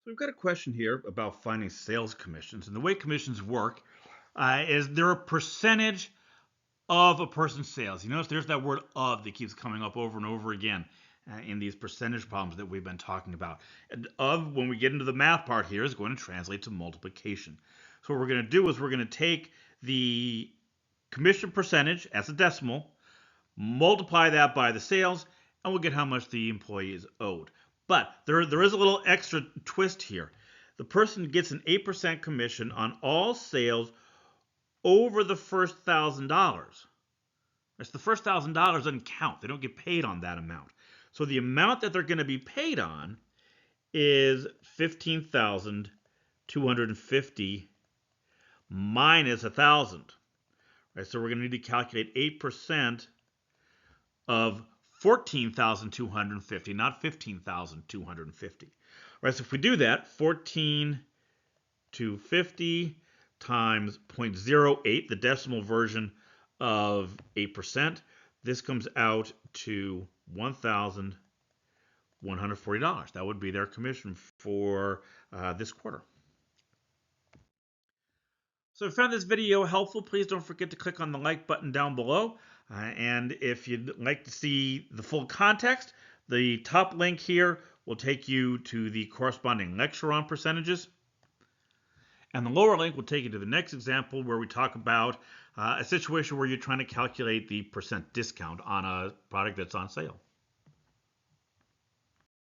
We've got a question here about finding sales commissions. And the way commissions work is they're a percentage of a person's sales. You notice there's that word of that keeps coming up over and over again in these percentage problems that we've been talking about. And of, when we get into the math part here, is going to translate to multiplication. So what we're going to do is we're going to take the commission percentage as a decimal, multiply that by the sales, and we'll get how much the employee is owed. But there is a little extra twist here. The person gets an 8% commission on all sales over the first $1,000. That's the first $1,000 doesn't count. They don't get paid on that amount. So the amount that they're going to be paid on is 15,250 minus 1,000. Right, so we're going to need to calculate 8% of 14,250, not 15,250. Right, so if we do that, 14,250 times 0.08, the decimal version of 8%, this comes out to $1,140. That would be their commission for this quarter. So if you found this video helpful, please don't forget to click on the like button down below. And if you'd like to see the full context, the top link here will take you to the corresponding lecture on percentages. And the lower link will take you to the next example where we talk about a situation where you're trying to calculate the percent discount on a product that's on sale.